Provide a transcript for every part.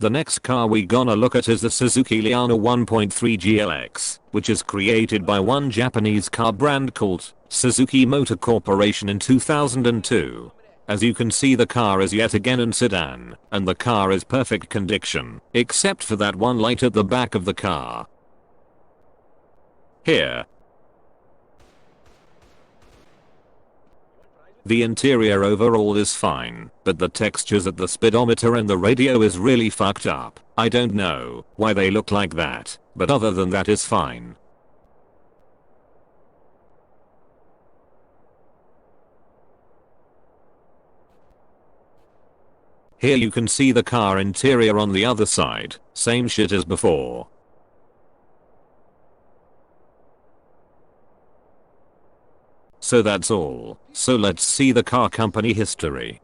The next car we gonna look at is the Suzuki Liana 1.3 GLX, which is created by one Japanese car brand called Suzuki Motor Corporation in 2002. As you can see, the car is yet again a sedan, and the car is perfect condition, except for that one light at the back of the car. Here. The interior overall is fine, but the textures at the speedometer and the radio is really fucked up. I don't know why they look like that, but other than that is fine. Here you can see the car interior on the other side, same shit as before. So that's all. So let's see the car company history.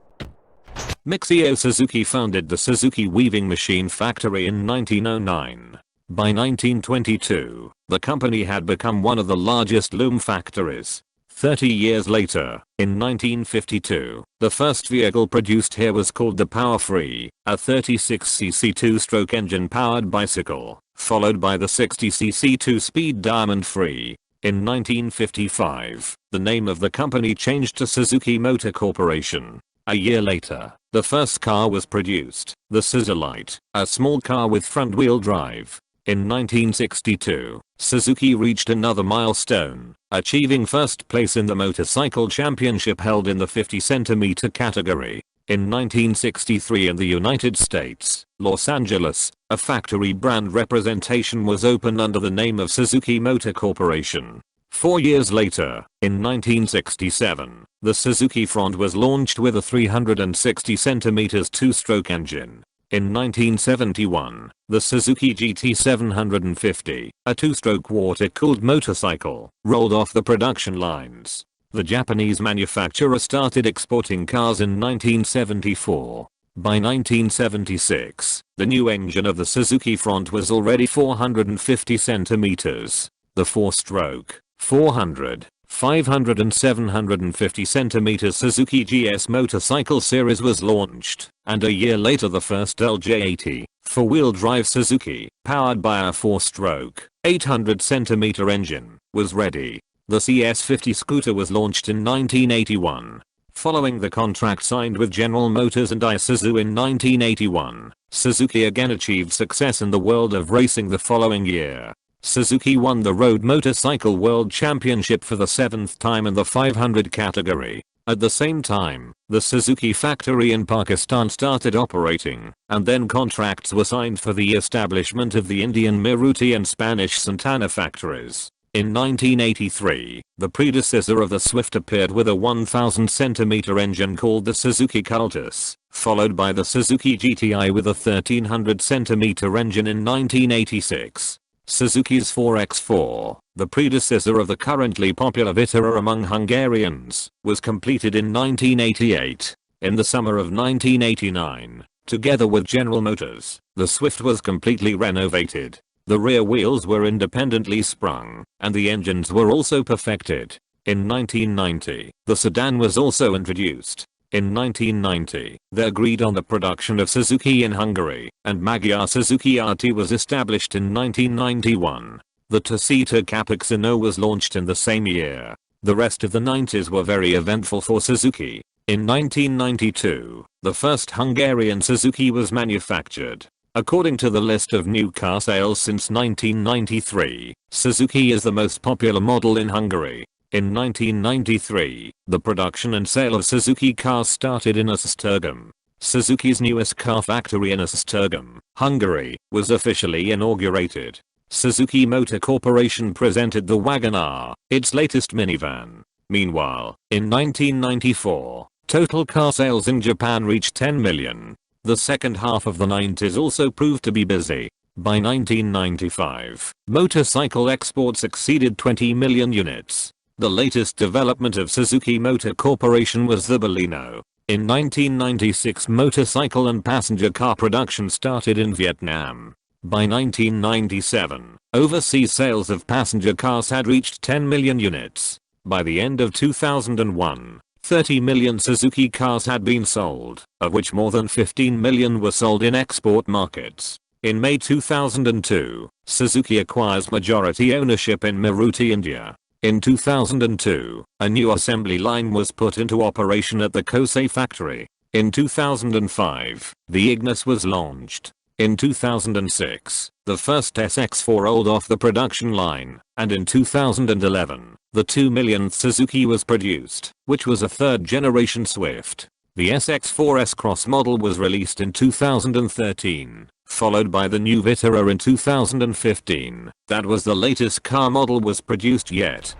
Mikio Suzuki founded the Suzuki Weaving Machine Factory in 1909. By 1922, the company had become one of the largest loom factories. 30 years later, in 1952, the first vehicle produced here was called the Power Free, a 36cc two-stroke engine-powered bicycle, followed by the 60cc two-speed Diamond Free. In 1955, the name of the company changed to Suzuki Motor Corporation. A year later, the first car was produced, the Suzulight, a small car with front-wheel drive. In 1962, Suzuki reached another milestone, achieving first place in the motorcycle championship held in the 50 cm category. In 1963 in the United States, Los Angeles, a factory brand representation was opened under the name of Suzuki Motor Corporation. 4 years later, in 1967, the Suzuki Front was launched with a 360 cm two-stroke engine. In 1971, the Suzuki GT 750, a two-stroke water-cooled motorcycle, rolled off the production lines. The Japanese manufacturer started exporting cars in 1974. By 1976, the new engine of the Suzuki Front was already 450 centimeters. The four-stroke, 400, 500 and 750 centimeters Suzuki GS motorcycle series was launched, and a year later the first LJ80, four-wheel drive Suzuki, powered by a four-stroke, 800 centimeter engine, was ready. The CS50 scooter was launched in 1981. Following the contract signed with General Motors and Isuzu in 1981, Suzuki again achieved success in the world of racing the following year. Suzuki won the Road Motorcycle World Championship for the 7th time in the 500 category. At the same time, the Suzuki factory in Pakistan started operating, and then contracts were signed for the establishment of the Indian Maruti and Spanish Santana factories. In 1983, the predecessor of the Swift appeared with a 1000 centimeter engine called the Suzuki Cultus, followed by the Suzuki GTI with a 1300 centimeter engine in 1986. Suzuki's 4X4, the predecessor of the currently popular Vitara among Hungarians, was completed in 1988. In the summer of 1989, together with General Motors, the Swift was completely renovated. The rear wheels were independently sprung, and the engines were also perfected. In 1990, the sedan was also introduced. In 1990, they agreed on the production of Suzuki in Hungary, and Magyar Suzuki RT was established in 1991. The Toyota Capucino was launched in the same year. The rest of the 90s were very eventful for Suzuki. In 1992, the first Hungarian Suzuki was manufactured. According to the list of new car sales since 1993, Suzuki is the most popular model in Hungary. In 1993, the production and sale of Suzuki cars started in Esztergom. Suzuki's newest car factory in Esztergom, Hungary, was officially inaugurated. Suzuki Motor Corporation presented the Wagon-R, its latest minivan. Meanwhile, in 1994, total car sales in Japan reached 10 million. The second half of the 90s also proved to be busy. By 1995, motorcycle exports exceeded 20 million units. The latest development of Suzuki Motor Corporation was the Baleno. In 1996, motorcycle and passenger car production started in Vietnam. By 1997, overseas sales of passenger cars had reached 10 million units. By the end of 2001, 30 million Suzuki cars had been sold, of which more than 15 million were sold in export markets. In May 2002, Suzuki acquires majority ownership in Maruti India. In 2002, a new assembly line was put into operation at the Kosei factory. In 2005, the Ignis was launched. In 2006, the first SX4 rolled off the production line, and in 2011, the 2 millionth Suzuki was produced, which was a third-generation Swift. The SX4 S-Cross model was released in 2013, followed by the new Vitara in 2015. That was the latest car model was produced yet.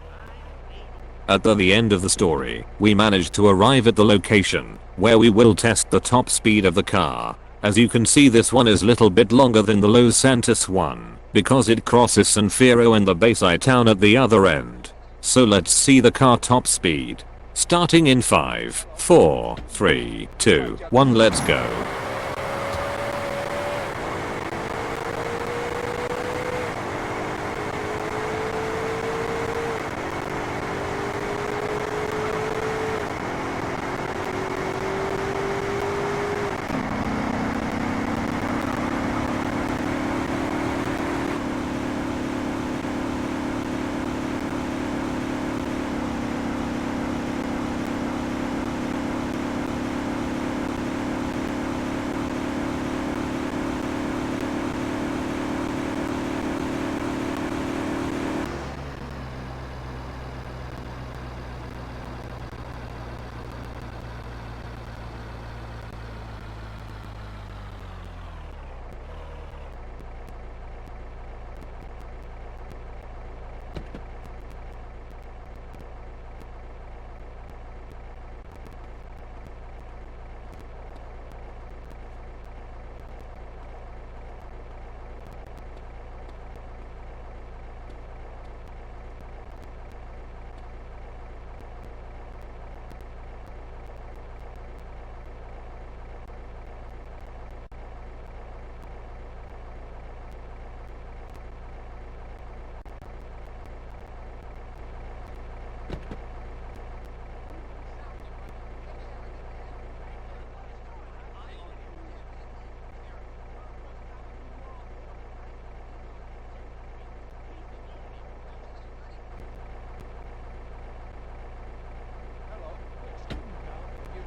At the end of the story, we managed to arrive at the location, where we will test the top speed of the car. As you can see, this one is little bit longer than the Los Santos one, because it crosses San Fierro and the Bayside town at the other end. So let's see the car top speed. Starting in 5, 4, 3, 2, 1, let's go.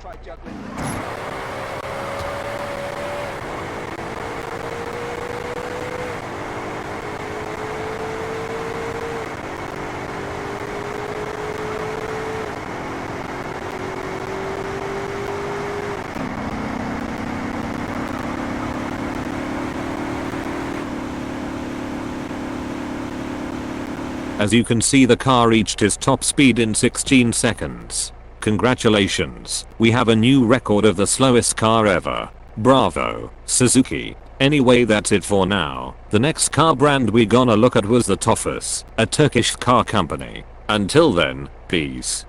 Try juggling. As you can see, the car reached its top speed in 16 seconds. Congratulations, we have a new record of the slowest car ever. Bravo, Suzuki. Anyway, that's it for now. The next car brand we gonna look at was the Tofaş, a Turkish car company. Until then, peace.